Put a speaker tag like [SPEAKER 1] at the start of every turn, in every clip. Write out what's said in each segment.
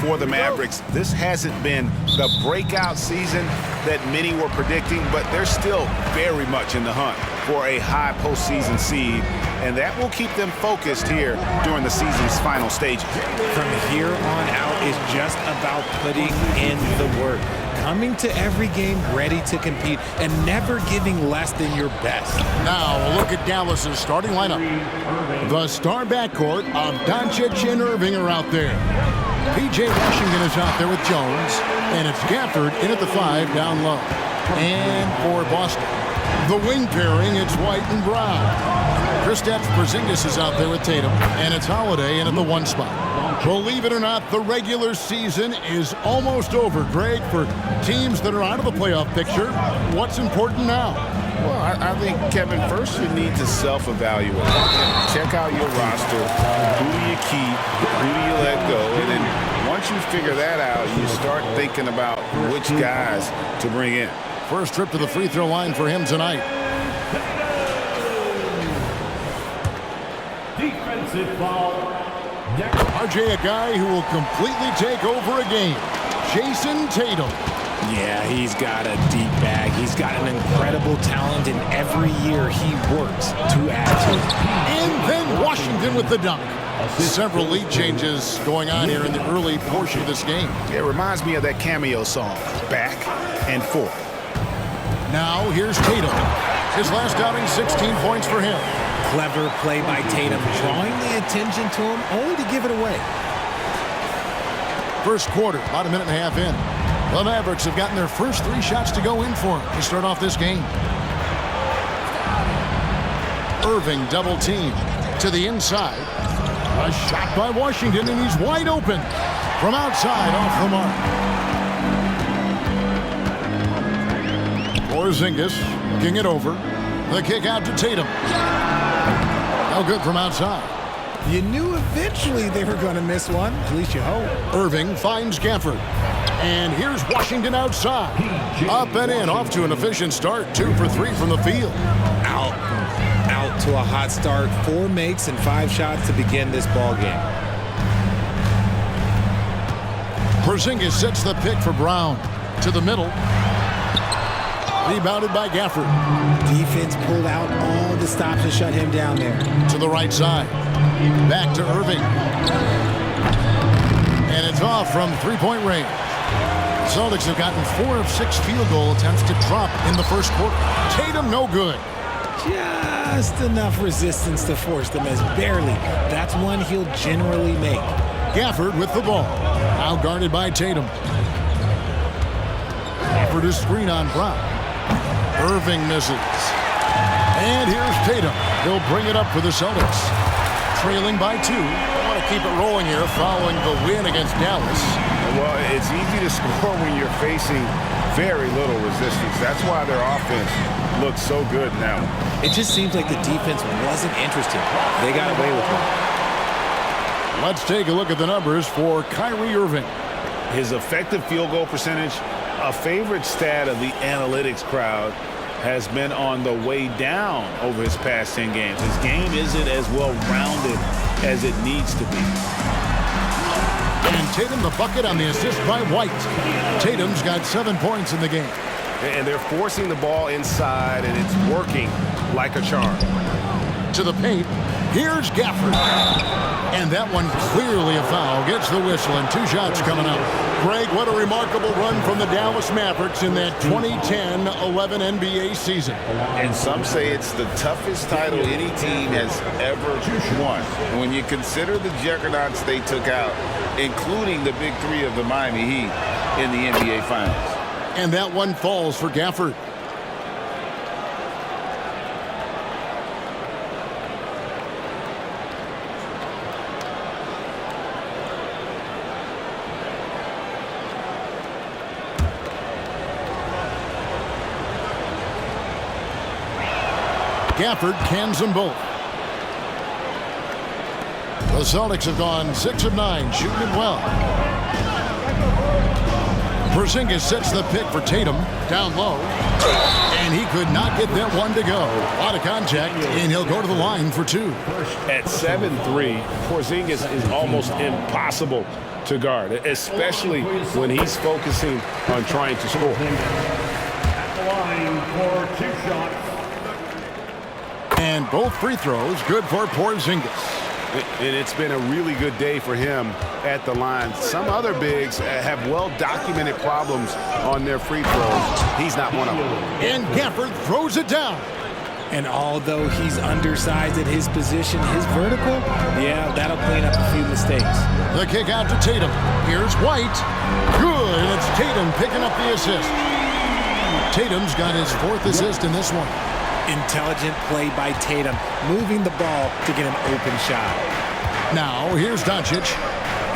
[SPEAKER 1] for the Mavericks. This hasn't been the breakout season that many were predicting, but they're still very much in the hunt for a high postseason seed, and that will keep them focused here during the season's final stages.
[SPEAKER 2] From here on out is just about putting in the work, coming to every game ready to compete, and never giving less than your best.
[SPEAKER 3] Now a look at Dallas's starting lineup. The star backcourt of Doncic and Irving are out there. P.J. Washington is out there with Jones, and it's Gafford in at the 5 down low. And for Boston, the wing pairing, it's White and Brown. Kristaps Porzingis is out there with Tatum, and it's Holiday in at the 1 spot. Believe it or not, the regular season is almost over, Greg. For teams that are out of the playoff picture, what's important now?
[SPEAKER 1] Well, I think, Kevin, first you need to self-evaluate. Check out your roster. Who do you keep? Who do you let go? And then once you figure that out, you start thinking about which guys to bring in.
[SPEAKER 3] First trip to the free throw line for him tonight.
[SPEAKER 4] Defensive foul.
[SPEAKER 3] RJ, a guy who will completely take over a game. Jason Tatum.
[SPEAKER 2] Yeah, he's got a deep bag. He's got an incredible talent, and every year he works to add to it.
[SPEAKER 3] And then Washington with the dunk. Several lead changes going on here in the early portion of this game.
[SPEAKER 1] It reminds me of that cameo song, Back and Forth.
[SPEAKER 3] Now here's Tatum. His last outing, 16 points for him.
[SPEAKER 2] Clever play by Tatum, drawing the attention to him, only to give it away.
[SPEAKER 3] First quarter, about a minute and a half in. The Mavericks have gotten their first 3 shots to go in for him to start off this game. Irving double team to the inside. A shot by Washington, and he's wide open from outside off the mark. Porzingis kicking it over. The kick out to Tatum. No good from outside.
[SPEAKER 2] You knew eventually they were going to miss one. At least you hope.
[SPEAKER 3] Irving finds Gafford. And here's Washington outside. Up and in, off to an efficient start. 2 for 3 from the field.
[SPEAKER 2] Out to a hot start. 4 makes and 5 shots to begin this ball game.
[SPEAKER 3] Porzingis sets the pick for Brown. To the middle. Rebounded by Gafford.
[SPEAKER 2] Defense pulled out all the stops to shut him down there.
[SPEAKER 3] To the right side. Back to Irving. And it's off from 3-point range. The Celtics have gotten 4 of 6 field goal attempts to drop in the first quarter. Tatum, no good.
[SPEAKER 2] Just enough resistance to force them as barely. That's one he'll generally make.
[SPEAKER 3] Gafford with the ball. Now guarded by Tatum. Gafford is screen on Brown. Irving misses. And here's Tatum. He'll bring it up for the Celtics. Trailing by 2. They want to keep it rolling here following the win against Dallas.
[SPEAKER 1] Well, it's easy to score when you're facing very little resistance. That's why their offense looks so good now.
[SPEAKER 2] It just seems like the defense wasn't interested. They got away with it.
[SPEAKER 3] Let's take a look at the numbers for Kyrie Irving.
[SPEAKER 1] His effective field goal percentage, a favorite stat of the analytics crowd, has been on the way down over his past 10 games. His game isn't as well-rounded as it needs to be.
[SPEAKER 3] And Tatum the bucket on the assist by White. Tatum's got 7 points in the game.
[SPEAKER 1] And they're forcing the ball inside, and it's working like a charm.
[SPEAKER 3] To the paint, here's Gafford. And that one clearly a foul. Gets the whistle, and 2 shots coming up. Greg, what a remarkable run from the Dallas Mavericks in that 2010-11 NBA season.
[SPEAKER 1] And some say it's the toughest title any team has ever won. When you consider the juggernauts they took out, including the big 3 of the Miami Heat in the NBA Finals.
[SPEAKER 3] And that one falls for Gafford. Gafford cans them both. The Celtics have gone 6 of 9, shooting it well. Porzingis sets the pick for Tatum, down low. And he could not get that one to go. A lot of contact, and he'll go to the line for 2.
[SPEAKER 1] At 7'3", Porzingis is almost impossible to guard, especially when he's focusing on trying to score.
[SPEAKER 4] At the line for 2 shots.
[SPEAKER 3] And both free throws good for Porzingis.
[SPEAKER 1] And it's been a really good day for him at the line. Some other bigs have well-documented problems on their free throws. He's not one of them.
[SPEAKER 3] And Gafford throws it down.
[SPEAKER 2] And although he's undersized at his position, his vertical, yeah, that'll clean up a few mistakes.
[SPEAKER 3] The kick out to Tatum. Here's White. Good, and it's Tatum picking up the assist. Tatum's got his 4th assist in this one.
[SPEAKER 2] Intelligent play by Tatum, moving the ball to get an open shot.
[SPEAKER 3] Now, here's Doncic.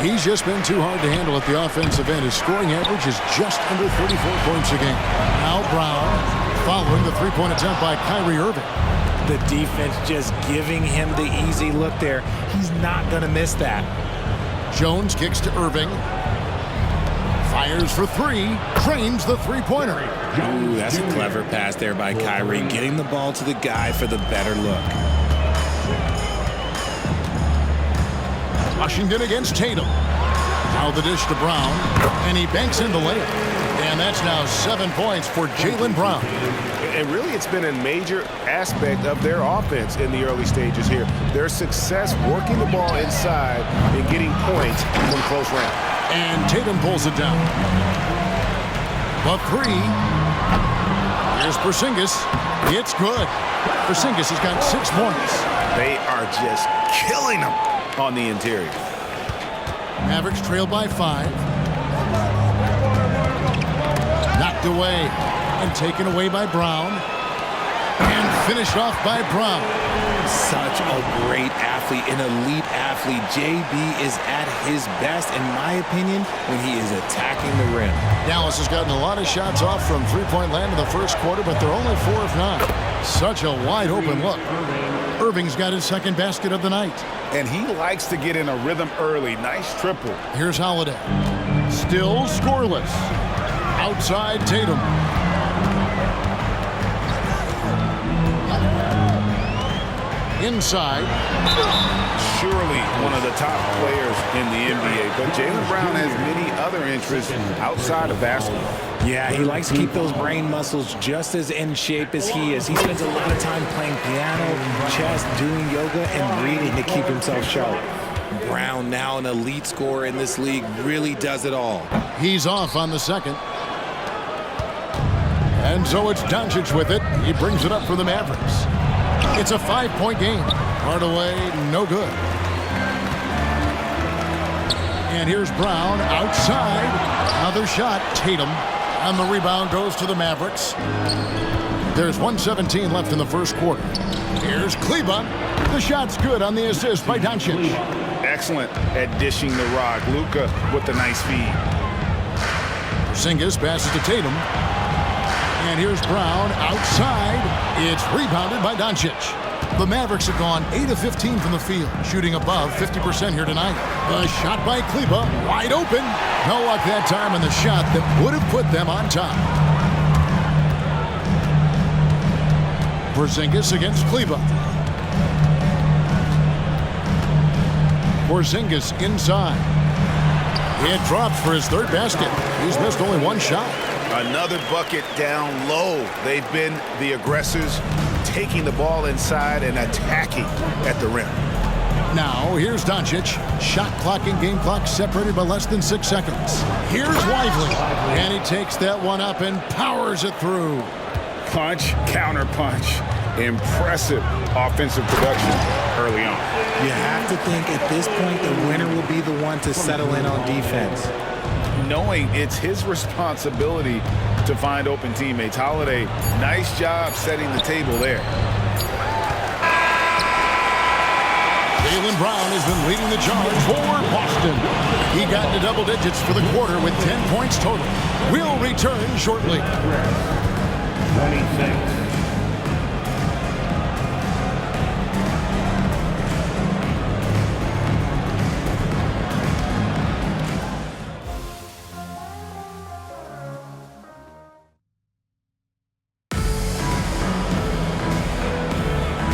[SPEAKER 3] He's just been too hard to handle at the offensive end. His scoring average is just under 34 points a game. Now Brown, following the three-point attempt by Kyrie Irving.
[SPEAKER 2] The defense just giving him the easy look there. He's not going to miss that.
[SPEAKER 3] Jones kicks to Irving. Fires for 3. Trains the three-pointer.
[SPEAKER 2] Ooh, that's a clever pass there by Kyrie, getting the ball to the guy for the better look.
[SPEAKER 3] Washington against Tatum. Now the dish to Brown, and he banks in the layup. And that's now 7 points for Jaylen Brown.
[SPEAKER 1] And really, it's been a major aspect of their offense in the early stages here. Their success working the ball inside and getting points from close range.
[SPEAKER 3] And Tatum pulls it down. The 3. Here's Porzingis. It's good. Porzingis has got 6 points.
[SPEAKER 1] They are just killing them on the interior.
[SPEAKER 3] Mavericks trail by 5. Knocked away and taken away by Brown. And finished off by Brown.
[SPEAKER 2] Such a great athlete, an elite athlete. JB is at his best, in my opinion, when he is attacking the rim.
[SPEAKER 3] Dallas has gotten a lot of shots off from three-point land in the first quarter, but they're only 4 of 9. Such a wide-open look. Irving's got his 2nd basket of the night.
[SPEAKER 1] And he likes to get in a rhythm early. Nice triple.
[SPEAKER 3] Here's Holiday. Still scoreless. Outside Tatum. Inside.
[SPEAKER 1] Surely one of the top players in the NBA, but Jaylen Brown has many other interests outside of basketball.
[SPEAKER 2] Yeah, he likes to keep those brain muscles just as in shape as he is. He spends a lot of time playing piano, chess, doing yoga, and reading to keep himself sharp. Brown, now an elite scorer in this league, really does it all.
[SPEAKER 3] He's off on the 2nd. And so it's Doncic with it. He brings it up for the Mavericks. It's a 5-point game. Hardaway, no good. And here's Brown outside. Another shot. Tatum. And the rebound goes to the Mavericks. There's 1:17 left in the first quarter. Here's Kleba. The shot's good on the assist by Doncic.
[SPEAKER 1] Excellent at dishing the rock. Luka with the nice feed.
[SPEAKER 3] Porzingis passes to Tatum. And here's Brown outside. It's rebounded by Doncic. The Mavericks have gone 8 of 15 from the field, shooting above 50% here tonight. The shot by Kleba, wide open. No luck that time on the shot that would have put them on top. Porzingis against Kleba. Porzingis inside. It drops for his 3rd basket. He's missed only 1 shot.
[SPEAKER 1] Another bucket down low. They've been the aggressors, taking the ball inside and attacking at the rim.
[SPEAKER 3] Now, here's Doncic. Shot clock and game clock separated by less than 6 seconds. Here's Lively. And he takes that one up and powers it through.
[SPEAKER 1] Punch, counter punch. Impressive offensive production early on.
[SPEAKER 2] You have to think at this point the winner will be the one to settle in on defense.
[SPEAKER 1] Knowing it's his responsibility to find open teammates. Holiday, nice job setting the table there.
[SPEAKER 3] Jaylen Brown has been leading the charge for Boston. He got into double digits for the quarter with 10 points total. We'll return shortly.
[SPEAKER 4] 26.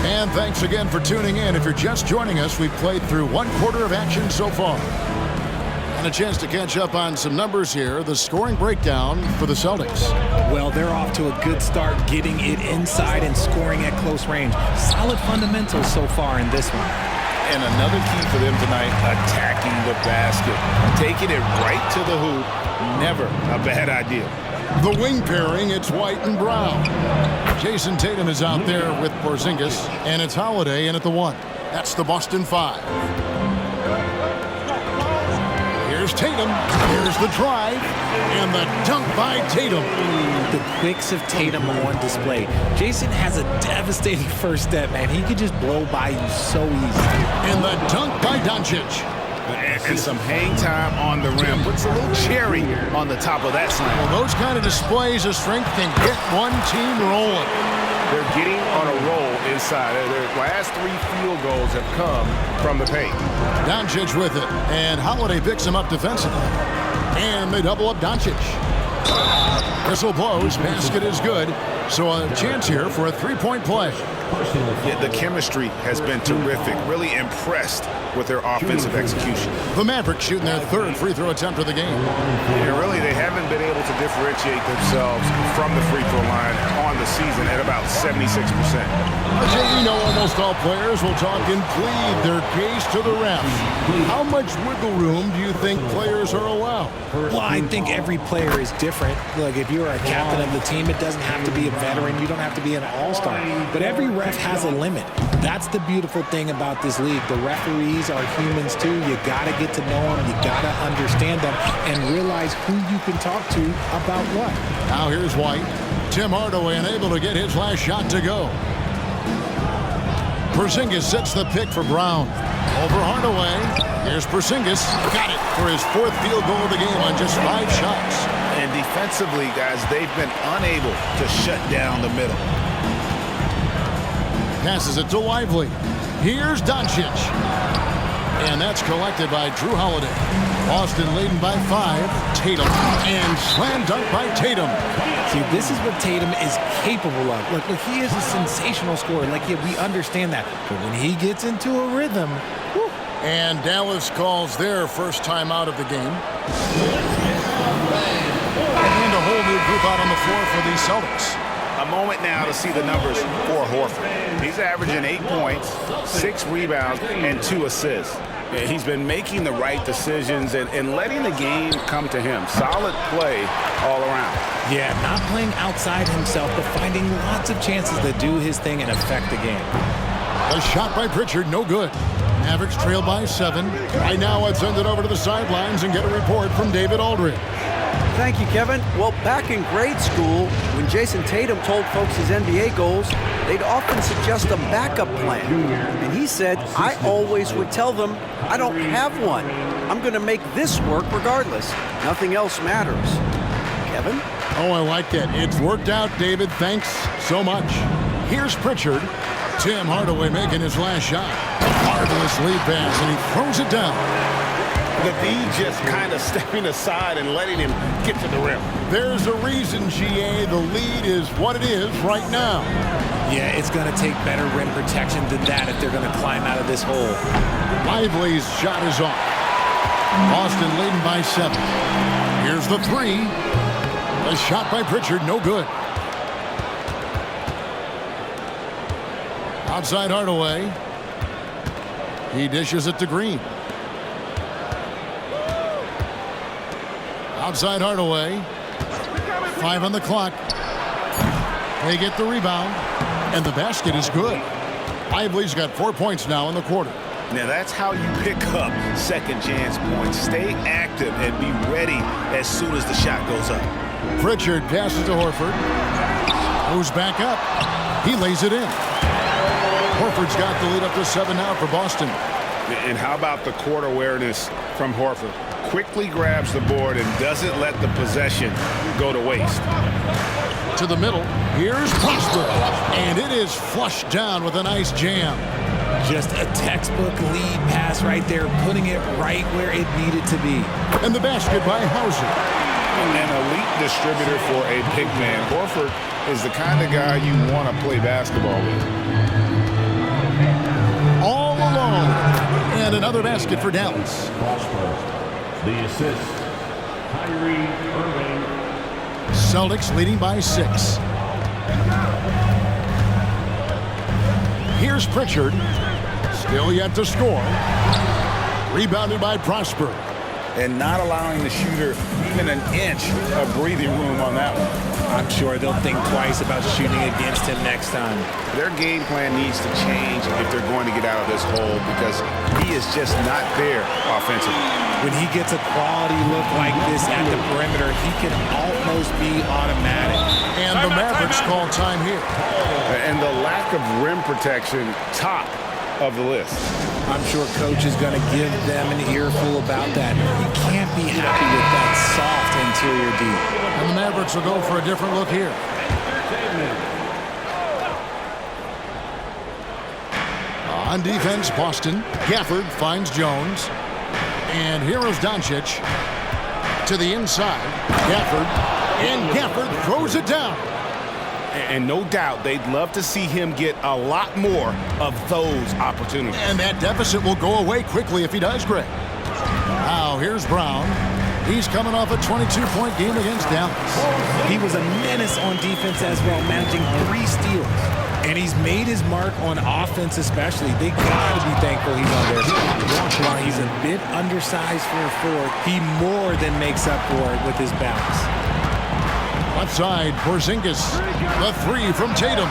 [SPEAKER 3] And thanks again for tuning in. If you're just joining us, we've played through 1 quarter of action so far. And And a chance to catch up on some numbers here. The scoring breakdown for the Celtics.
[SPEAKER 2] Well, they're off to a good start getting it inside and scoring at close range. Solid fundamentals so far in this one.
[SPEAKER 1] And another key for them tonight, attacking the basket. Taking it right to the hoop, never a bad idea.
[SPEAKER 3] The wing pairing, it's White and Brown. Jason Tatum is out there with Porzingis, and it's Holiday in at the 1. That's the Boston 5. Here's Tatum. Here's the drive. And the dunk by Tatum.
[SPEAKER 2] The quicks of Tatum on display. Jason has a devastating first step, man. He could just blow by you so easy.
[SPEAKER 3] And the dunk by Doncic.
[SPEAKER 1] And some hang time on the rim. Puts a little cherry on the top of that slam.
[SPEAKER 3] Well, those kind of displays of strength can get one team rolling.
[SPEAKER 1] They're getting on a roll inside. Their last 3 field goals have come from the paint.
[SPEAKER 3] Doncic with it. And Holiday picks him up defensively. And they double up Doncic. Whistle blows. Basket is good. So a chance here for a 3-point play.
[SPEAKER 1] Yeah, the chemistry has been terrific. Really impressed with their offensive execution.
[SPEAKER 3] The Mavericks shooting their 3rd free throw attempt of the game.
[SPEAKER 1] Yeah, really, they haven't been able to differentiate themselves from the free throw line on the season at about 76%.
[SPEAKER 3] You know, almost all players will talk and plead their case to the refs. How much wiggle room do you think players are allowed?
[SPEAKER 2] Well, I think every player is different. Look, if you're a captain of the team, it doesn't have to be a veteran. You don't have to be an all-star. But every ref has a limit. That's the beautiful thing about this league. The referees are humans too. You got to get to know them. You got to understand them and realize who you can talk to about what.
[SPEAKER 3] Now here's White. Tim Hardaway unable to get his last shot to go. Porzingis sets the pick for Brown. Over Hardaway. Here's Porzingis. Got it for his 4th field goal of the game on just 5 shots.
[SPEAKER 1] And defensively, guys, they've been unable to shut down the middle.
[SPEAKER 3] Passes it to Lively. Here's Doncic. And that's collected by Drew Holiday. Boston leading by 5. Tatum. And slam dunk by Tatum.
[SPEAKER 2] See, this is what Tatum is capable of. Look, he is a sensational scorer. Like, yeah, we understand that. But when he gets into a rhythm, whew.
[SPEAKER 3] And Dallas calls their first time out of the game. And a whole new group out on the floor for the Celtics.
[SPEAKER 1] A moment now to see the numbers for Horford. He's averaging 8 points, 6 rebounds, and 2 assists. He's been making the right decisions and letting the game come to him. Solid play all around.
[SPEAKER 2] Yeah, not playing outside himself, but finding lots of chances to do his thing and affect the game.
[SPEAKER 3] A shot by Pritchard, no good. Mavericks trail by 7. Right now, let's send it over to the sidelines and get a report from David Aldridge.
[SPEAKER 5] Thank you, Kevin. Well, back in grade school, when Jason Tatum told folks his NBA goals, they'd often suggest a backup plan. And he said, I always would tell them, I don't have one. I'm going to make this work regardless. Nothing else matters. Kevin?
[SPEAKER 3] Oh, I like that. It's worked out, David. Thanks so much. Here's Pritchard. Tim Hardaway making his last shot. Marvelous lead pass, and he throws it down.
[SPEAKER 1] The D just kind of stepping aside and letting him get to the rim.
[SPEAKER 3] There's a reason, GA. The lead is what it is right now.
[SPEAKER 2] Yeah, it's going to take better rim protection than that if they're going to climb out of this hole.
[SPEAKER 3] Lively's shot is off. Boston leading by 7. Here's the 3. A shot by Pritchard, no good. Outside Hardaway. He dishes it to Green. Outside Hardaway. 5 on the clock. They get the rebound. And the basket is good. Lively's got 4 points now in the quarter.
[SPEAKER 1] Now that's how you pick up second chance points. Stay active and be ready as soon as the shot goes up.
[SPEAKER 3] Pritchard passes to Horford. Moves back up. He lays it in. Horford's got the lead up to 7 now for Boston.
[SPEAKER 1] And how about the court awareness from Horford? Quickly grabs the board and doesn't let the possession go to waste.
[SPEAKER 3] To the middle. Here's Prosper. And it is flushed down with a nice jam.
[SPEAKER 2] Just a textbook lead pass right there, putting it right where it needed to be.
[SPEAKER 3] And the basket by Hauser.
[SPEAKER 1] An elite distributor for a big man. Horford is the kind of guy you want to play basketball with.
[SPEAKER 3] All alone. And another basket for Dallas.
[SPEAKER 4] The assist, Kyrie Irving.
[SPEAKER 3] Celtics leading by 6. Here's Pritchard. Still yet to score. Rebounded by Prosper.
[SPEAKER 1] And not allowing the shooter even an inch of breathing room on that one.
[SPEAKER 2] I'm sure they'll think twice about shooting against him next time.
[SPEAKER 1] Their game plan needs to change if they're going to get out of this hole because he is just not there offensively.
[SPEAKER 2] When he gets a quality look like this at the perimeter, he can almost be automatic.
[SPEAKER 3] And the Mavericks call time here.
[SPEAKER 1] And the lack of rim protection, top of the list.
[SPEAKER 2] I'm sure coach is going to give them an earful about that. You can't be happy with that soft interior D.
[SPEAKER 3] And the Mavericks will go for a different look here. On defense, Boston. Gafford finds Jones. And here is Doncic to the inside. Gafford. And Gafford throws it down.
[SPEAKER 1] And no doubt they'd love to see him get a lot more of those opportunities.
[SPEAKER 3] And that deficit will go away quickly if he does, Greg. Now here's Brown. He's coming off a 22-point game against Dallas.
[SPEAKER 2] He was a menace on defense as well, managing 3 steals. And he's made his mark on offense especially. They got to be thankful he's on their side. While he's a bit undersized for a forward, he more than makes up for it with his bounce.
[SPEAKER 3] Left side, Porzingis. The 3 from Tatum.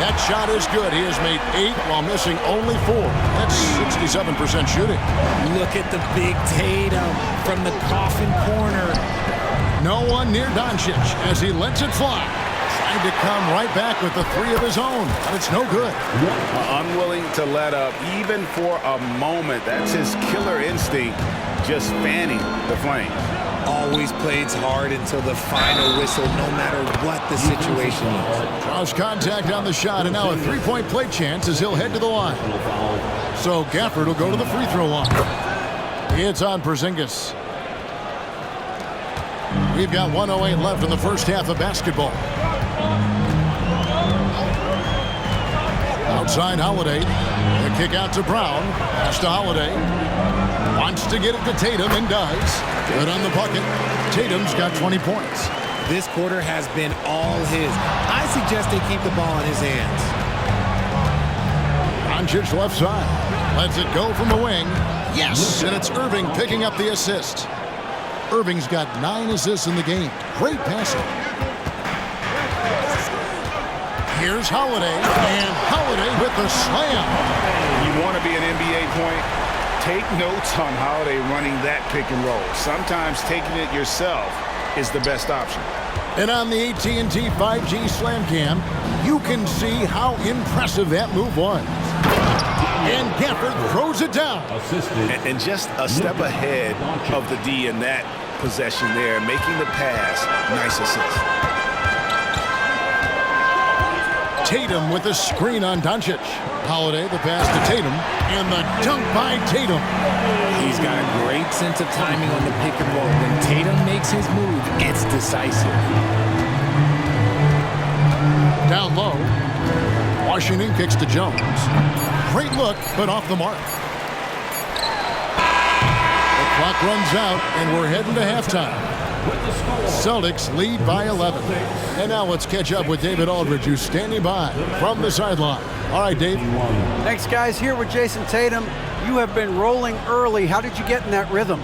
[SPEAKER 3] That shot is good. He has made 8 while missing only 4. That's 67% shooting.
[SPEAKER 2] Look at the big Tatum from the coffin corner.
[SPEAKER 3] No one near Doncic as he lets it fly. Trying to come right back with the 3 of his own, but it's no good.
[SPEAKER 1] Unwilling to let up even for a moment. That's his killer instinct, just fanning the flame.
[SPEAKER 2] Always plays hard until the final whistle, no matter what the situation is.
[SPEAKER 3] Draws contact on the shot, and now a 3-point play chance as he'll head to the line. So Gafford will go to the free throw line. It's on Porzingis. We've got 1:08 left in the first half of basketball. Outside Holiday. The kick out to Brown. Pass to Holiday. Wants to get it to Tatum and does. Good on the bucket. Tatum's got 20 points.
[SPEAKER 2] This quarter has been all his. I suggest they keep the ball in his hands.
[SPEAKER 3] Doncic left side. Lets it go from the wing. Yes! And it's Irving picking up the assist. Irving's got 9 assists in the game. Great passing. Here's Holiday. And Holiday with the slam.
[SPEAKER 1] You want to be an NBA point? Take notes on Holiday running that pick and roll. Sometimes taking it yourself is the best option.
[SPEAKER 3] And on the AT&T 5G Slam Cam, you can see how impressive that move was. And Gafford throws it down.
[SPEAKER 1] And just a step ahead of the D in that possession there, making the pass. Nice assist.
[SPEAKER 3] Tatum with a screen on Doncic. Holiday, the pass to Tatum, and the dunk by Tatum.
[SPEAKER 2] He's got a great sense of timing on the pick and roll. When Tatum makes his move, it's decisive.
[SPEAKER 3] Down low, Washington kicks to Jones. Great look, but off the mark. The clock runs out, and we're heading to halftime. Celtics lead by 11. And now let's catch up with David Aldridge, who's standing by from the sideline. All right, Dave.
[SPEAKER 5] Thanks, guys. Here with Jason Tatum. You have been rolling early. How did you get in that rhythm?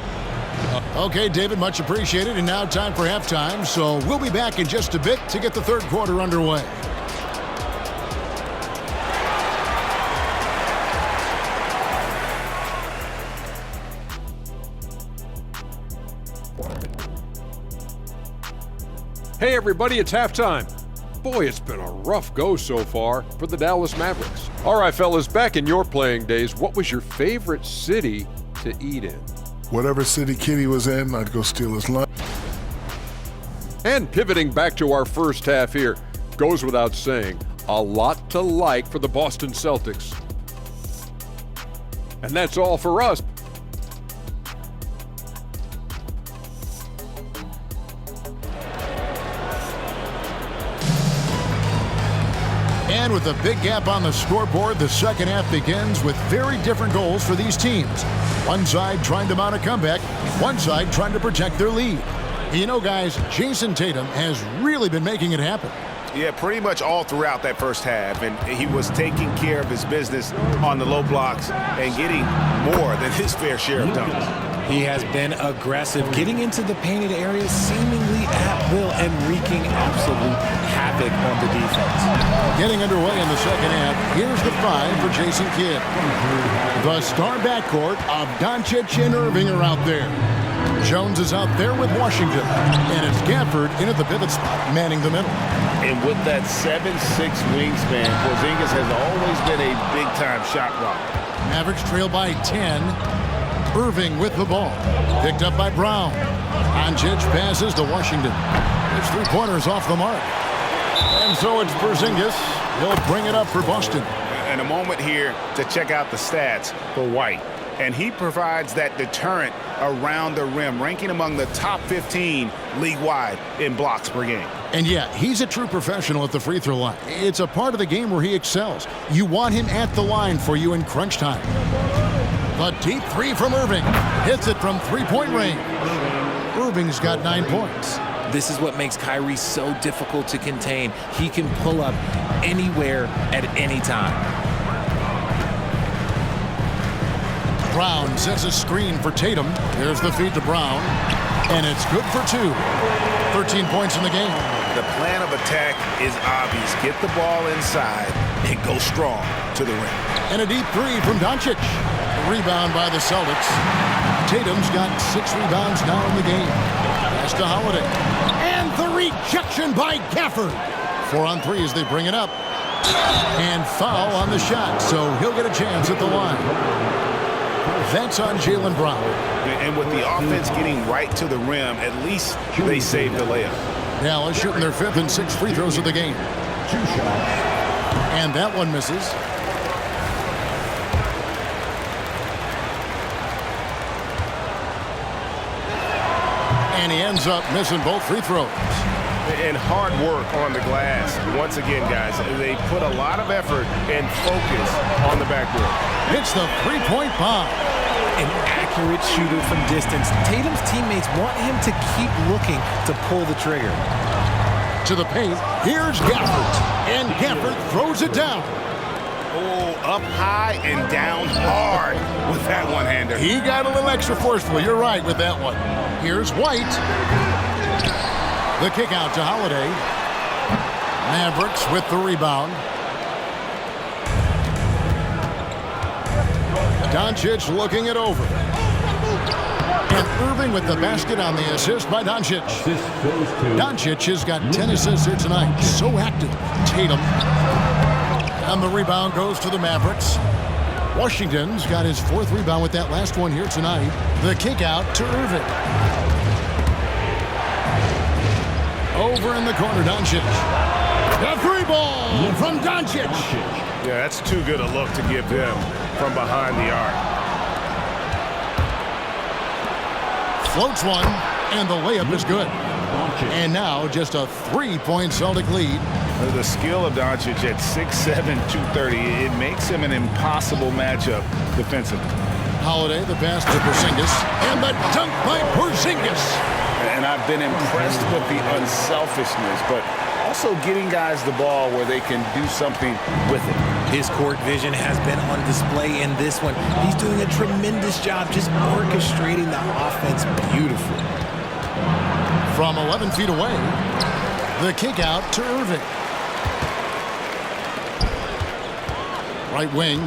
[SPEAKER 3] Okay, David, much appreciated. And now time for halftime. So we'll be back in just a bit to get the third quarter underway.
[SPEAKER 6] Hey everybody, it's halftime. Boy, it's been a rough go so far for the Dallas Mavericks. All right, fellas, back in your playing days, what was your favorite city to eat in?
[SPEAKER 7] Whatever city Kitty was in, I'd go steal his lunch.
[SPEAKER 6] And pivoting back to our first half here, goes without saying, a lot to like for the Boston Celtics. And that's all for us.
[SPEAKER 3] And with a big gap on the scoreboard, the second half begins with very different goals for these teams. One side trying to mount a comeback, one side trying to protect their lead. You know, guys, Jason Tatum has really been making it happen.
[SPEAKER 1] Yeah, pretty much all throughout that first half, and he was taking care of his business on the low blocks and getting more than his fair share of dunks.
[SPEAKER 2] He has been aggressive, getting into the painted areas seemingly at will and wreaking absolute havoc on the defense.
[SPEAKER 3] Getting underway in the second half, here's the 5 for Jason Kidd. The star backcourt of Doncic and Irving are out there. Jones is out there with Washington, and it's Gafford in at the pivot spot, manning the middle.
[SPEAKER 1] And with that 7'6" wingspan, Porzingis has always been a big-time shot blocker.
[SPEAKER 3] Mavericks trail by 10. Irving with the ball. Picked up by Brown. Doncic passes to Washington. His three-pointers off the mark. And so it's Porzingis. He'll bring it up for Boston.
[SPEAKER 1] And a moment here to check out the stats for White. And he provides that deterrent around the rim, ranking among the top 15 league-wide in blocks per game.
[SPEAKER 3] And yeah, he's a true professional at the free throw line. It's a part of the game where he excels. You want him at the line for you in crunch time. The deep three from Irving. Hits it from three-point range. Irving's got 9 points.
[SPEAKER 2] This is what makes Kyrie so difficult to contain. He can pull up anywhere at any time.
[SPEAKER 3] Brown sets a screen for Tatum. Here's the feed to Brown. And it's good for 2. 13 points in the game.
[SPEAKER 1] The plan of attack is obvious. Get the ball inside and go strong to the rim.
[SPEAKER 3] And a deep 3 from Doncic. Rebound by the Celtics. Tatum's got 6 rebounds now in the game. Pass to Holiday. And the rejection by Gafford. 4 on 3 as they bring it up. And foul on the shot, so he'll get a chance at the line. That's on Jaylen Brown.
[SPEAKER 1] And with the offense getting right to the rim, at least they saved the layup.
[SPEAKER 3] Dallas shooting their 5th and 6th free throws of the game.
[SPEAKER 4] 2 shots.
[SPEAKER 3] And that one misses. And he ends up missing both free throws.
[SPEAKER 1] And hard work on the glass. Once again, guys, they put a lot of effort and focus on the backboard.
[SPEAKER 3] It's the three-point bomb.
[SPEAKER 2] An accurate shooter from distance. Tatum's teammates want him to keep looking to pull the trigger.
[SPEAKER 3] To the paint, here's Gafford. And Gafford throws it down.
[SPEAKER 1] Oh, up high and down hard with that one-hander.
[SPEAKER 3] He got a little extra forceful. You're right with that one. Here's White. The kick out to Holiday. Mavericks with the rebound. Doncic looking it over. And Irving with the basket on the assist by Doncic. Doncic has got 10 assists here tonight. So active. Tatum. And the rebound goes to the Mavericks. Washington's got his 4th rebound with that last one here tonight. The kick out to Irving. Over in the corner, Doncic. The 3-ball from Doncic.
[SPEAKER 1] Yeah, that's too good a look to give them from behind the arc.
[SPEAKER 3] Floats one, and the layup is good. And now just a 3-point Celtic lead.
[SPEAKER 1] The skill of Doncic at 6'7", 230, it makes him an impossible matchup defensively.
[SPEAKER 3] Holiday, the pass to Porzingis, and the dunk by Porzingis.
[SPEAKER 1] And I've been impressed with the unselfishness, but also getting guys the ball where they can do something with it.
[SPEAKER 2] His court vision has been on display in this one. He's doing a tremendous job just orchestrating the offense beautifully.
[SPEAKER 3] From 11 feet away, the kick out to Irving. Right wing.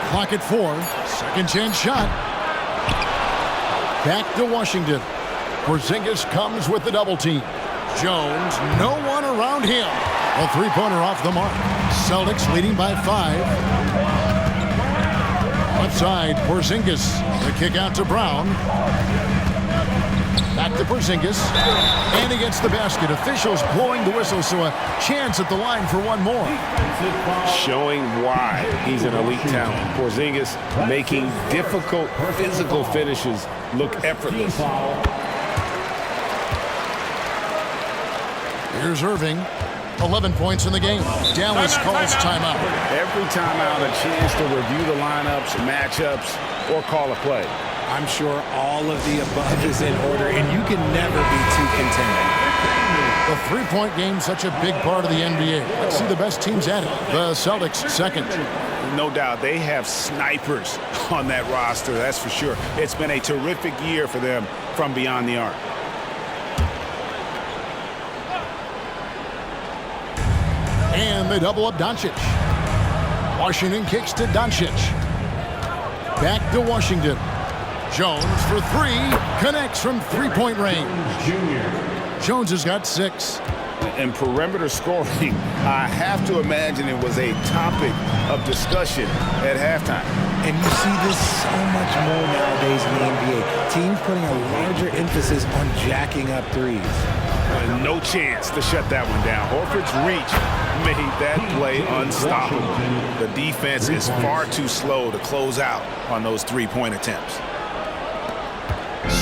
[SPEAKER 3] Clock at 4. Second chance shot. Back to Washington. Porzingis comes with the double team. Jones, no one around him. A 3-pointer off the mark. Celtics leading by 5. Left side, Porzingis. The kick out to Brown. Back to Porzingis. And he gets the basket. Officials blowing the whistle, so a chance at the line for one more.
[SPEAKER 1] Showing why he's an elite talent. Porzingis making difficult physical finishes look effortless.
[SPEAKER 3] Here's Irving. 11 points in the game. Dallas calls timeout.
[SPEAKER 1] Every timeout, a chance to review the lineups, matchups, or call a play.
[SPEAKER 2] I'm sure all of the above is in order, and you can never be too content.
[SPEAKER 3] The three-point game, such a big part of the NBA. Let's see the best teams at it. The Celtics second.
[SPEAKER 1] No doubt, they have snipers on that roster, that's for sure. It's been a terrific year for them from beyond the arc.
[SPEAKER 3] And they double up Doncic. Washington kicks to Doncic. Back to Washington. Jones for three. Connects from three-point range. Jones has got 6.
[SPEAKER 1] And perimeter scoring, I have to imagine it was a topic of discussion at halftime.
[SPEAKER 2] And you see this so much more nowadays in the NBA. Teams putting a larger emphasis on jacking up threes.
[SPEAKER 1] No chance to shut that one down. Horford's reach made that play unstoppable. The defense is far too slow to close out on those three-point attempts.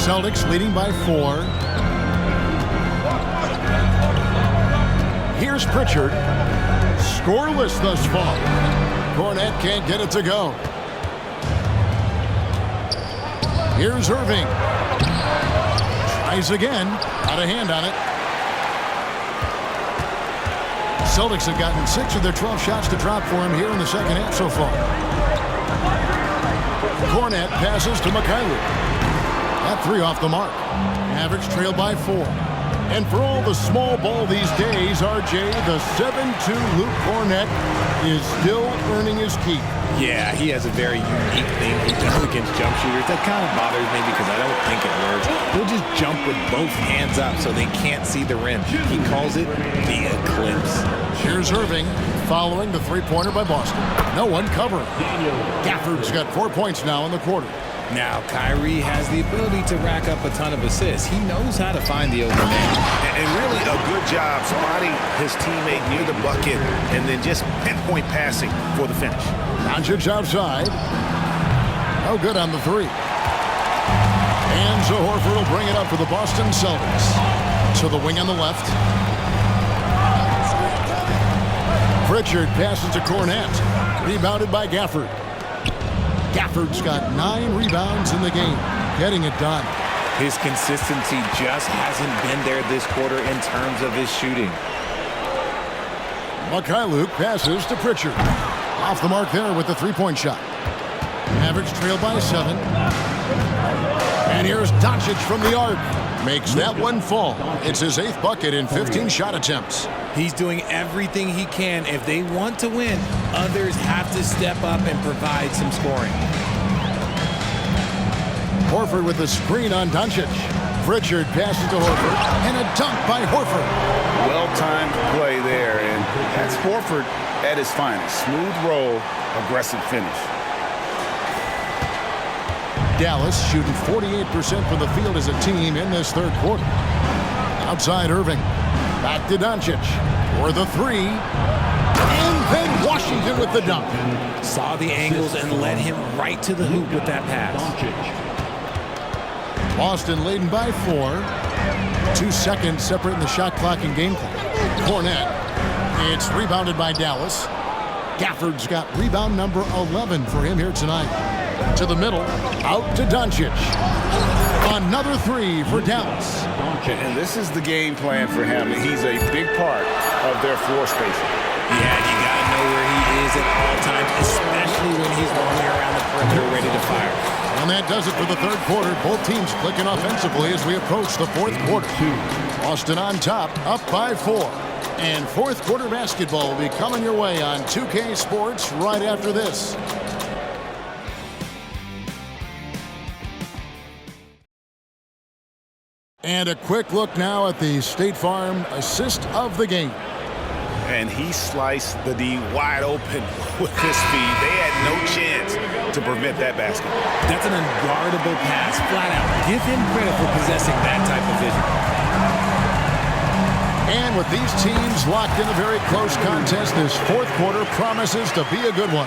[SPEAKER 3] Celtics leading by 4. Here's Pritchard. Scoreless thus far. Cornette can't get it to go. Here's Irving. Tries again. Got a hand on it. Celtics have gotten 6 of their 12 shots to drop for him here in the second half so far. Cornette passes to Mikhailuk. That 3 off the mark. Mavericks trail by 4. And for all the small ball these days, RJ, the 7'2" Luke Cornette is still earning his keep.
[SPEAKER 2] Yeah, he has a very unique thing he does against jump shooters. That kind of bothers me because I don't think it works. He'll just jump with both hands up so they can't see the rim. He calls it the eclipse.
[SPEAKER 3] Here's Irving following the three-pointer by Boston. No one covering. Gafford's got 4 points now in the quarter.
[SPEAKER 2] Now, Kyrie has the ability to rack up a ton of assists. He knows how to find the open man.
[SPEAKER 1] And really a good job spotting his teammate near the bucket and then just pinpoint passing for the finish.
[SPEAKER 3] Doncic outside. No good on the 3. And so Horford will bring it up for the Boston Celtics. To the wing on the left. Pritchard passes to Cornette. Rebounded by Gafford. Gafford's got 9 rebounds in the game, getting it done.
[SPEAKER 2] His consistency just hasn't been there this quarter in terms of his shooting.
[SPEAKER 3] Mikhailuk passes to Pritchard. Off the mark there with the three-point shot. Mavericks trail by 7. And here's Doncic from the arc. Makes that one fall. It's his 8th bucket in 15 shot attempts.
[SPEAKER 2] He's doing everything he can. If they want to win, others have to step up and provide some scoring.
[SPEAKER 3] Horford with the screen on Doncic. Pritchard passes to Horford. And a dunk by Horford.
[SPEAKER 1] Well-timed play there, and that's Horford at his finest. Smooth roll, aggressive finish.
[SPEAKER 3] Dallas shooting 48% from the field as a team in this third quarter. Outside Irving. Back to Doncic for the 3. And then Washington with the dunk.
[SPEAKER 2] Saw the angles and led him right to the hoop with that pass.
[SPEAKER 3] Boston leading by 4. 2 seconds separating the shot clock and game clock. Cornette. It's rebounded by Dallas. Gafford's got rebound number 11 for him here tonight. To the middle. Out to Doncic. Another 3 for Dallas.
[SPEAKER 1] And this is the game plan for him. He's a big part of their floor spacing.
[SPEAKER 2] Yeah, you got to know where he is at all times, especially when he's roaming around the perimeter ready to fire.
[SPEAKER 3] And that does it for the third quarter. Both teams clicking offensively as we approach the fourth quarter. Boston on top, up by 4. And fourth quarter basketball will be coming your way on 2K Sports right after this. And a quick look now at the State Farm assist of the game.
[SPEAKER 1] And he sliced the D wide open with his speed. They had no chance to prevent that basket.
[SPEAKER 2] That's an unguardable pass, flat out. Give him credit for possessing that type of vision.
[SPEAKER 3] And with these teams locked in a very close contest, this fourth quarter promises to be a good one.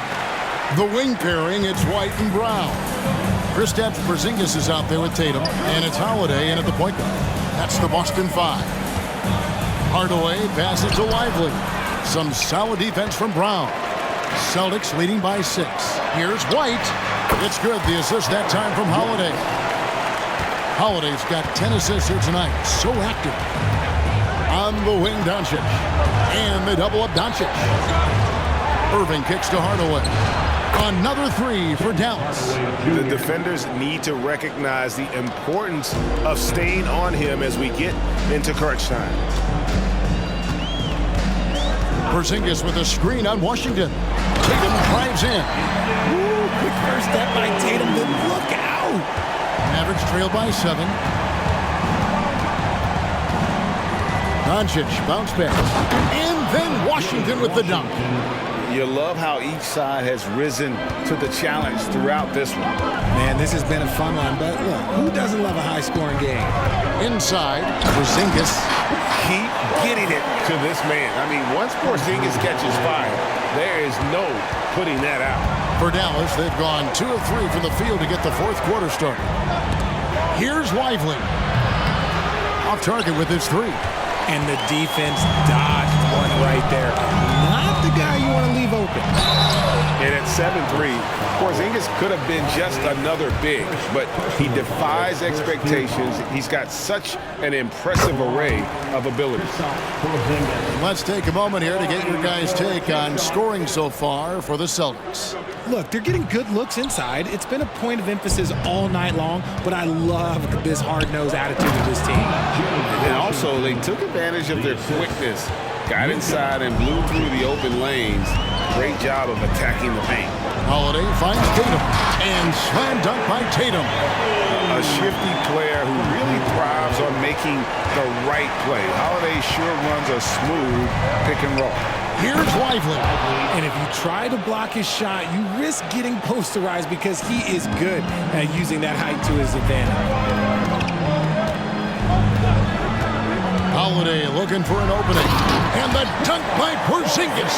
[SPEAKER 3] The wing pairing, it's White and Brown. Kristaps Porzingis is out there with Tatum, and it's Holiday in at the point guard. That's the Boston 5. Hardaway passes to Lively. Some solid defense from Brown. Celtics leading by 6. Here's White. It's good. The assist that time from Holiday. Holiday's got 10 assists here tonight. So active. On the wing, Doncic. And they double up Doncic. Irving kicks to Hardaway. Another 3 for Dallas.
[SPEAKER 1] The defenders need to recognize the importance of staying on him as we get into crunch time.
[SPEAKER 3] Porzingis with a screen on Washington. Tatum drives in.
[SPEAKER 2] Ooh, quick first step by Tatum, then look out.
[SPEAKER 3] Mavericks trail by 7. Doncic bounce pass. And then Washington with the dunk.
[SPEAKER 1] You love how each side has risen to the challenge throughout this one.
[SPEAKER 2] Man, this has been a fun one, but look, who doesn't love a high-scoring game?
[SPEAKER 3] Inside, Porzingis.
[SPEAKER 1] Keep getting it to this man. I mean, once Porzingis catches fire, there is no putting that out.
[SPEAKER 3] For Dallas, they've gone 2 of 3 from the field to get the fourth quarter started. Here's Lively. Off target with his 3.
[SPEAKER 2] And the defense dodged one right there. Not the guy you want to leave open.
[SPEAKER 1] And at 7-3, Porzingis could have been just another big, but he defies expectations. He's got such an impressive array of abilities.
[SPEAKER 3] Let's take a moment here to get your guys' take on scoring so far for the Celtics.
[SPEAKER 2] Look, they're getting good looks inside. It's been a point of emphasis all night long, but I love this hard-nosed attitude of this team.
[SPEAKER 1] And also, they took advantage of their quickness, got inside and blew through the open lanes. Great job of attacking the paint.
[SPEAKER 3] Holiday finds Tatum, and slam dunk by Tatum.
[SPEAKER 1] A shifty player who really thrives on making the right play. Holiday sure runs a smooth pick and roll.
[SPEAKER 3] Here's Lively.
[SPEAKER 2] And if you try to block his shot, you risk getting posterized because he is good at using that height to his advantage.
[SPEAKER 3] Holiday looking for an opening. And the dunk by Porzingis.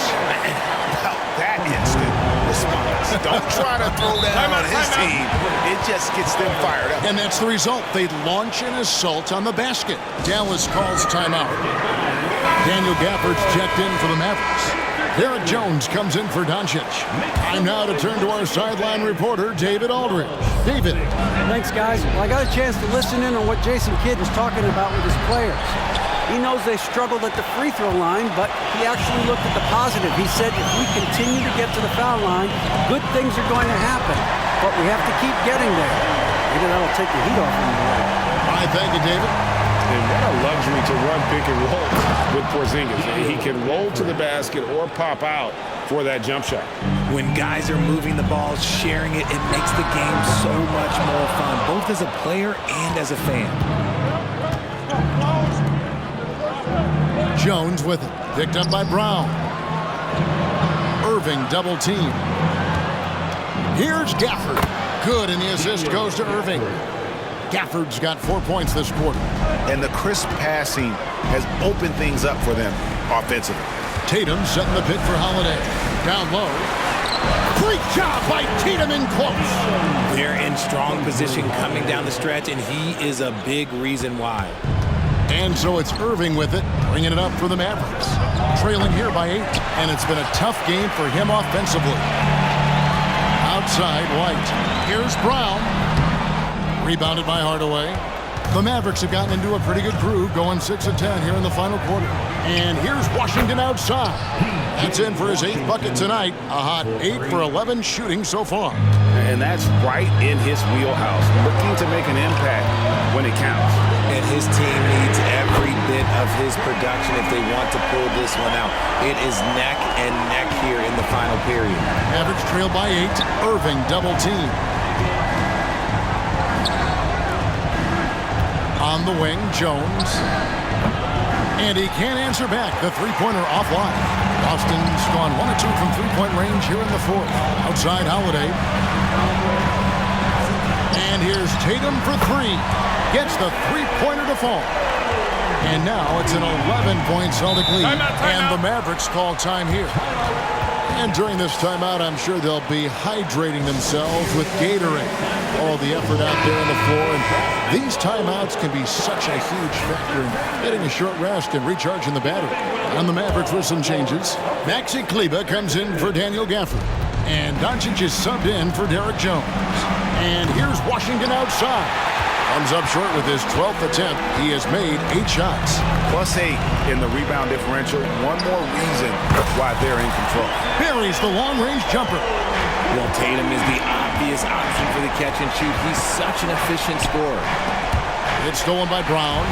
[SPEAKER 1] About that instant response. Don't try to throw down on his team. It just gets them fired up.
[SPEAKER 3] And that's the result. They launch an assault on the basket. Dallas calls timeout. Daniel Gafford's checked in for the Mavericks. Derek Jones comes in for Doncic. Time now to turn to our sideline reporter, David Aldridge. David.
[SPEAKER 5] Thanks, guys. Well, I got a chance to listen in on what Jason Kidd was talking about with his players. He knows they struggled at the free throw line, but he actually looked at the positive. He said if we continue to get to the foul line, good things are going to happen. But we have to keep getting there. Maybe that'll take the heat off him.
[SPEAKER 3] All right, thank you, David.
[SPEAKER 1] And what a luxury to run pick and roll with Porzingis. He can roll to the basket or pop out for that jump shot.
[SPEAKER 2] When guys are moving the ball, sharing it, it makes the game so much more fun, both as a player and as a fan.
[SPEAKER 3] Jones with it. Picked up by Brown. Irving double team. Here's Gafford. Good, and the assist goes to Irving. Gafford's got 4 points this quarter.
[SPEAKER 1] And the crisp passing has opened things up for them offensively.
[SPEAKER 3] Tatum setting the pick for Holiday. Down low. Great job by Tatum in close.
[SPEAKER 2] They're in strong position coming down the stretch, and he is a big reason why.
[SPEAKER 3] And so it's Irving with it, bringing it up for the Mavericks. Trailing here by 8, and it's been a tough game for him offensively. Outside, White. Here's Brown. Rebounded by Hardaway. The Mavericks have gotten into a pretty good groove, going 6 of 10 here in the final quarter. And here's Washington outside. That's in for his 8th bucket tonight. A hot 8 for 11 shooting so far.
[SPEAKER 1] And that's right in his wheelhouse, looking to make an impact when it counts.
[SPEAKER 2] And his team needs every bit of his production if they want to pull this one out. It is neck and neck here in the final period.
[SPEAKER 3] Mavericks trail by 8. Irving double team. On the wing, Jones. And he can't answer back. The three-pointer offline. Boston's gone 1 of 2 from three-point range here in the fourth. Outside Holiday. And here's Tatum for 3. Gets the three-pointer to fall. And now it's an 11-point Celtic lead.
[SPEAKER 1] Time out.
[SPEAKER 3] And the Mavericks call time here. And during this timeout, I'm sure they'll be hydrating themselves with Gatorade. All the effort out there on the floor. And these timeouts can be such a huge factor in getting a short rest and recharging the battery. On the Mavericks with some changes, Maxi Kleber comes in for Daniel Gafford. And Doncic is subbed in for Derek Jones. And here's Washington outside. Comes up short with his 12th attempt. He has made 8 shots.
[SPEAKER 1] +8 in the rebound differential. One more reason why they're in control.
[SPEAKER 3] Buries the long-range jumper.
[SPEAKER 2] Well, Tatum is the obvious option for the catch and shoot. He's such an efficient scorer.
[SPEAKER 3] It's stolen by Brown.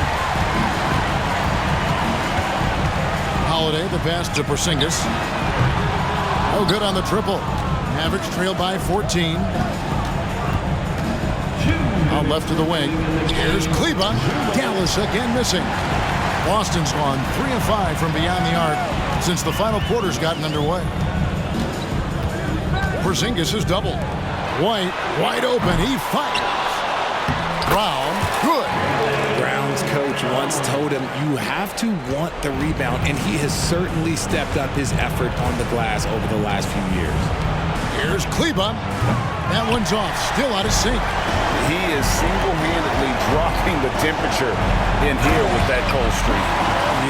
[SPEAKER 3] Holiday, the pass to Porzingis. No good on the triple. Mavericks trail by 14. Out left to the wing. Here's Kleber. Dallas again missing. Boston's gone 3 of 5 from beyond the arc since the final quarter's gotten underway. Porzingis is doubled. White wide open. He fires. Brown, good.
[SPEAKER 2] Brown's coach once told him, you have to want the rebound, and he has certainly stepped up his effort on the glass over the last few years.
[SPEAKER 3] Here's Kleber. That one's off. Still out of sync.
[SPEAKER 1] He is single-handedly dropping the temperature in here with that cold streak.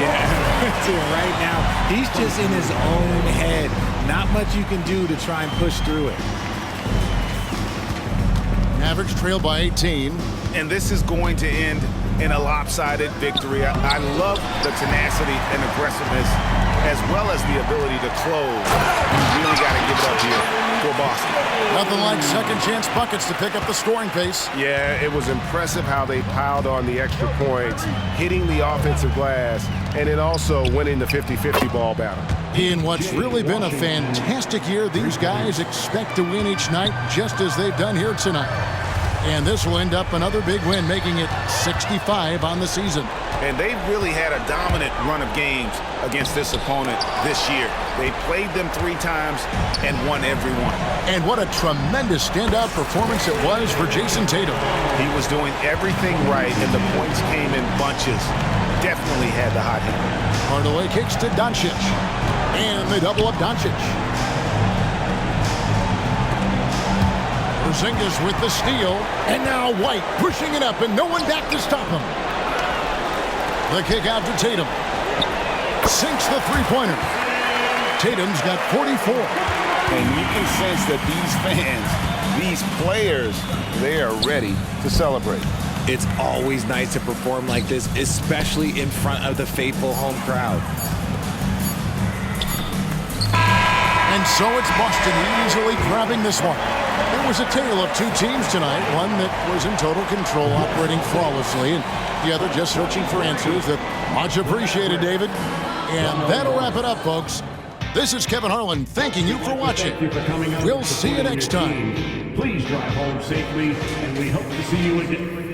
[SPEAKER 2] Yeah, right now, he's just in his own head. Not much you can do to try and push through it.
[SPEAKER 3] Mavericks trail by 18.
[SPEAKER 1] And this is going to end in a lopsided victory. I love the tenacity and aggressiveness as well as the ability to close. You really got to give it up here for Boston.
[SPEAKER 3] Nothing like second chance buckets to pick up the scoring pace.
[SPEAKER 1] Yeah, it was impressive how they piled on the extra points, hitting the offensive glass, and then also winning the 50-50 ball battle.
[SPEAKER 3] In what's really been a fantastic year, these guys expect to win each night just as they've done here tonight. And this will end up another big win, making it 65 on the season.
[SPEAKER 1] And they've really had a dominant run of games against this opponent this year. They played them 3 times and won every one.
[SPEAKER 3] And what a tremendous standout performance it was for Jason Tatum.
[SPEAKER 1] He was doing everything right, and the points came in bunches. Definitely had the hot hand.
[SPEAKER 3] Hardaway kicks to Doncic. And they double up Doncic. Porzingis with the steal. And now White pushing it up, and no one back to stop him. The kick out to Tatum. Sinks the three-pointer. Tatum's got 44.
[SPEAKER 1] And you can sense that these fans, these players, they are ready to celebrate.
[SPEAKER 2] It's always nice to perform like this, especially in front of the faithful home crowd.
[SPEAKER 3] And so it's Boston easily grabbing this one. It was a tale of 2 teams tonight, one that was in total control, operating flawlessly, and the other just searching for answers. That much appreciated, David. And that'll wrap it up, folks. This is Kevin Harlan thanking you for watching.
[SPEAKER 4] Thank you for coming out.
[SPEAKER 3] We'll see you next time.
[SPEAKER 4] Please drive home safely, and we hope to see you again.